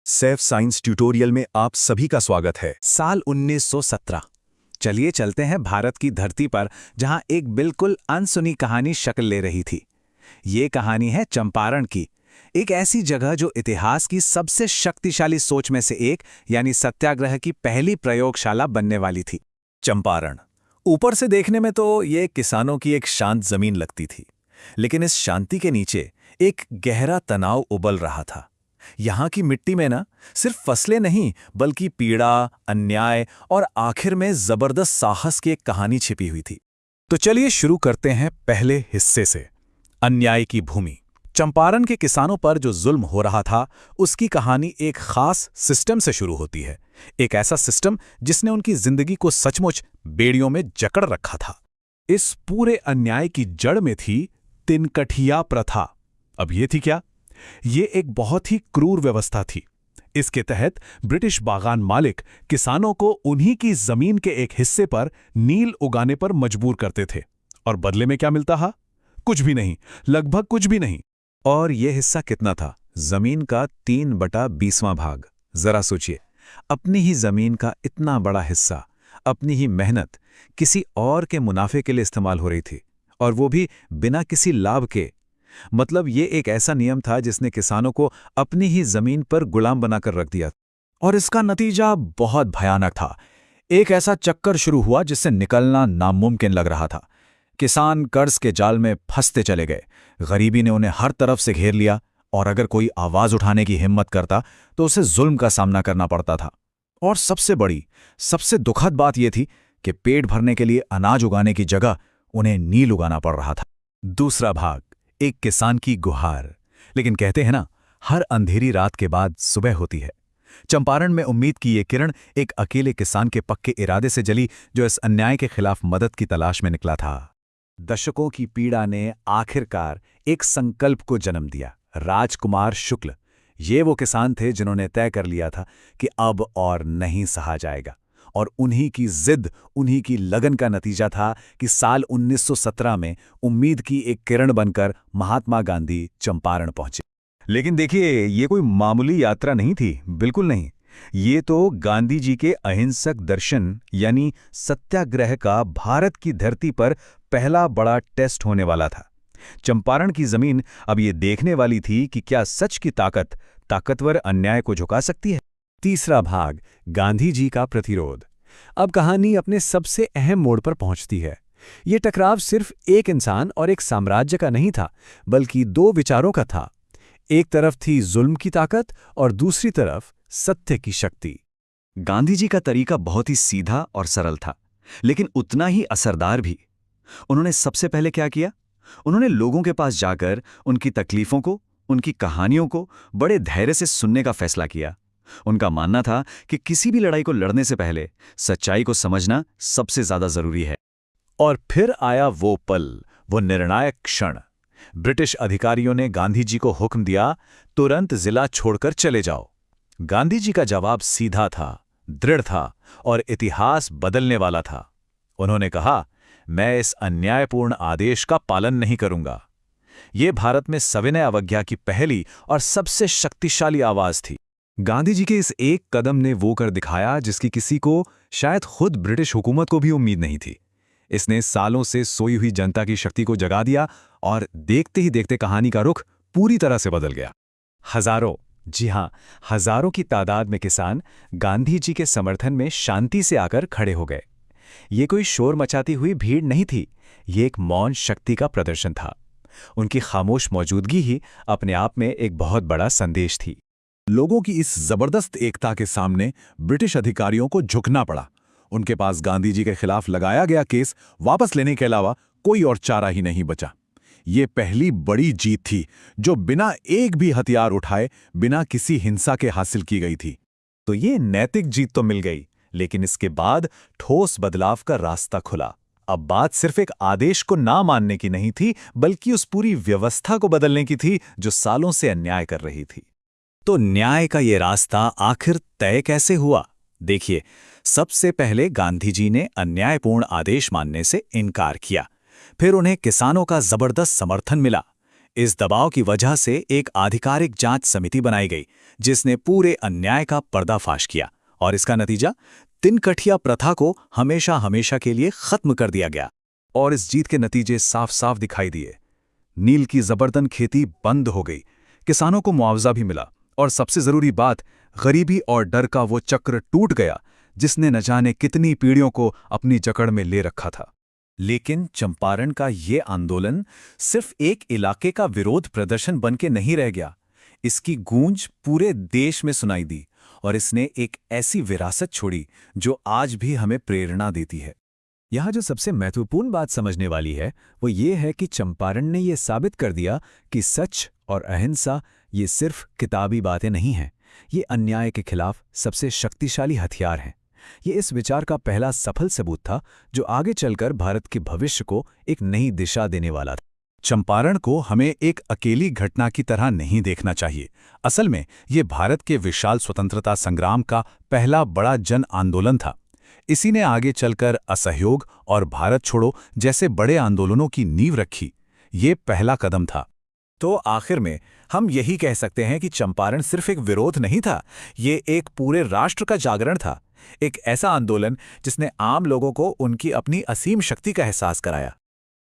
Saif science tutorial में आप सभी का स्वागत है। साल 1917। चलिए चलते हैं भारत की धरती पर, जहां एक बिल्कुल अनसुनी कहानी शक्ल ले रही थी। ये कहानी है चंपारण की, एक ऐसी जगह जो इतिहास की सबसे शक्तिशाली सोच में से एक यानी सत्याग्रह की पहली प्रयोगशाला बनने वाली थी। चंपारण ऊपर से देखने में तो ये किसानों की एक शांत जमीन लगती थी, लेकिन इस शांति के नीचे एक गहरा तनाव उबल रहा था। यहाँ की मिट्टी में ना सिर्फ फसलें नहीं, बल्कि पीड़ा, अन्याय और आखिर में जबरदस्त साहस की एक कहानी छिपी हुई थी। तो चलिए शुरू करते हैं पहले हिस्से से, अन्याय की भूमि। चंपारण के किसानों पर जो जुल्म हो रहा था, उसकी कहानी एक खास सिस्टम से शुरू होती है। एक ऐसा सिस्टम जिसने उनकी जिंदगी को सचमुच बेड़ियों में जकड़ रखा था। इस पूरे अन्याय की जड़ में थी तिनकठिया प्रथा। अब ये थी क्या? ये एक बहुत ही क्रूर व्यवस्था थी। इसके तहत ब्रिटिश बागान मालिक किसानों को उन्हीं की जमीन के एक हिस्से पर नील उगाने पर मजबूर करते थे, और बदले में क्या मिलता था? कुछ भी नहीं, लगभग कुछ भी नहीं। और यह हिस्सा कितना था? जमीन का 3/20वां भाग। जरा सोचिए, अपनी ही जमीन का इतना बड़ा हिस्सा, अपनी ही मेहनत किसी और के मुनाफे के लिए इस्तेमाल हो रही थी, और वो भी बिना किसी लाभ के। मतलब ये एक ऐसा नियम था जिसने किसानों को अपनी ही जमीन पर गुलाम बनाकर रख दिया। और इसका नतीजा बहुत भयानक था। एक ऐसा चक्कर शुरू हुआ जिससे निकलना नामुमकिन लग रहा था। किसान कर्ज के जाल में फंसते चले गए। गरीबी ने उन्हें हर तरफ से घेर लिया, और अगर कोई आवाज उठाने की हिम्मत करता तो उसे जुल्म का सामना करना पड़ता था। और सबसे बड़ी, सबसे दुखद बात यह थी कि पेट भरने के लिए अनाज उगाने की जगह उन्हें नील उगाना पड़ रहा था। दूसरा भाग, एक किसान की गुहार। लेकिन कहते हैं ना, हर अंधेरी रात के बाद सुबह होती है। चंपारण में उम्मीद की ये किरण एक अकेले किसान के पक्के इरादे से जली, जो इस अन्याय के खिलाफ मदद की तलाश में निकला था। दशकों की पीड़ा ने आखिरकार एक संकल्प को जन्म दिया। राजकुमार शुक्ल, ये वो किसान थे जिन्होंने तय कर लिया था कि अब और नहीं सहा जाएगा। और उन्हीं की जिद, उन्हीं की लगन का नतीजा था कि साल 1917 में उम्मीद की एक किरण बनकर महात्मा गांधी चंपारण पहुंचे। लेकिन देखिए, ये कोई मामूली यात्रा नहीं थी, बिल्कुल नहीं। ये तो गांधी जी के अहिंसक दर्शन यानी सत्याग्रह का भारत की धरती पर पहला बड़ा टेस्ट होने वाला था। चंपारण की जमीन अब ये देखने वाली थी कि क्या सच की ताकत ताकतवर अन्याय को झुका सकती है। तीसरा भाग, गांधी जी का प्रतिरोध। अब कहानी अपने सबसे अहम मोड़ पर पहुंचती है। ये टकराव सिर्फ एक इंसान और एक साम्राज्य का नहीं था, बल्कि दो विचारों का था। एक तरफ थी जुल्म की ताकत और दूसरी तरफ सत्य की शक्ति। गांधी जी का तरीका बहुत ही सीधा और सरल था, लेकिन उतना ही असरदार भी। उन्होंने सबसे पहले क्या किया? उन्होंने लोगों के पास जाकर उनकी तकलीफों को, उनकी कहानियों को बड़े धैर्य से सुनने का फैसला किया। उनका मानना था कि किसी भी लड़ाई को लड़ने से पहले सच्चाई को समझना सबसे ज्यादा जरूरी है। और फिर आया वो पल, वो निर्णायक क्षण। ब्रिटिश अधिकारियों ने गांधी जी को हुक्म दिया, तुरंत जिला छोड़कर चले जाओ। गांधी जी का जवाब सीधा था, दृढ़ था और इतिहास बदलने वाला था। उन्होंने कहा, मैं इस अन्यायपूर्ण आदेश का पालन नहीं करूंगा। यह भारत में सविनय अवज्ञा की पहली और सबसे शक्तिशाली आवाज थी। गांधी जी के इस एक कदम ने वो कर दिखाया जिसकी किसी को, शायद खुद ब्रिटिश हुकूमत को भी उम्मीद नहीं थी। इसने सालों से सोई हुई जनता की शक्ति को जगा दिया, और देखते ही देखते कहानी का रुख पूरी तरह से बदल गया। हजारों, जी हां, हजारों की तादाद में किसान गांधी जी के समर्थन में शांति से आकर खड़े हो गए। ये कोई शोर मचाती हुई भीड़ नहीं थी, ये एक मौन शक्ति का प्रदर्शन था। उनकी खामोश मौजूदगी ही अपने आप में एक बहुत बड़ा संदेश थी। लोगों की इस जबरदस्त एकता के सामने ब्रिटिश अधिकारियों को झुकना पड़ा। उनके पास गांधी जी के खिलाफ लगाया गया केस वापस लेने के अलावा कोई और चारा ही नहीं बचा। ये पहली बड़ी जीत थी जो बिना एक भी हथियार उठाए, बिना किसी हिंसा के हासिल की गई थी। तो ये नैतिक जीत तो मिल गई, लेकिन इसके बाद ठोस बदलाव का रास्ता खुला। अब बात सिर्फ एक आदेश को ना मानने की नहीं थी, बल्कि उस पूरी व्यवस्था को बदलने की थी जो सालों से अन्याय कर रही थी। तो न्याय का ये रास्ता आखिर तय कैसे हुआ? देखिए, सबसे पहले गांधी जी ने अन्यायपूर्ण आदेश मानने से इनकार किया। फिर उन्हें किसानों का जबरदस्त समर्थन मिला। इस दबाव की वजह से एक आधिकारिक जांच समिति बनाई गई, जिसने पूरे अन्याय का पर्दाफाश किया, और इसका नतीजा तिनकठिया प्रथा को हमेशा हमेशा के लिए खत्म कर दिया गया। और इस जीत के नतीजे साफ साफ दिखाई दिए। नील की जबरदस्त खेती बंद हो गई, किसानों को मुआवजा भी मिला, और सबसे जरूरी बात, गरीबी और डर का वो चक्र टूट गया जिसने न जाने कितनी पीढ़ियों को अपनी जकड़ में ले रखा था। लेकिन चंपारण का ये आंदोलन सिर्फ एक इलाके का विरोध प्रदर्शन बन के नहीं रह गया। इसकी गूंज पूरे देश में सुनाई दी, और इसने एक ऐसी विरासत छोड़ी जो आज भी हमें प्रेरणा देती है। यहाँ जो सबसे महत्वपूर्ण बात समझने वाली है वो ये है कि चंपारण ने ये साबित कर दिया कि सच और अहिंसा ये सिर्फ किताबी बातें नहीं हैं, ये अन्याय के खिलाफ सबसे शक्तिशाली हथियार हैं। ये इस विचार का पहला सफल सबूत था जो आगे चलकर भारत के भविष्य को एक नई दिशा देने वाला था। चंपारण को हमें एक अकेली घटना की तरह नहीं देखना चाहिए। असल में ये भारत के विशाल स्वतंत्रता संग्राम का पहला बड़ा जन आंदोलन था। इसी ने आगे चलकर असहयोग और भारत छोड़ो जैसे बड़े आंदोलनों की नींव रखी। ये पहला कदम था। तो आखिर में हम यही कह सकते हैं कि चंपारण सिर्फ एक विरोध नहीं था, ये एक पूरे राष्ट्र का जागरण था। एक ऐसा आंदोलन जिसने आम लोगों को उनकी अपनी असीम शक्ति का एहसास कराया।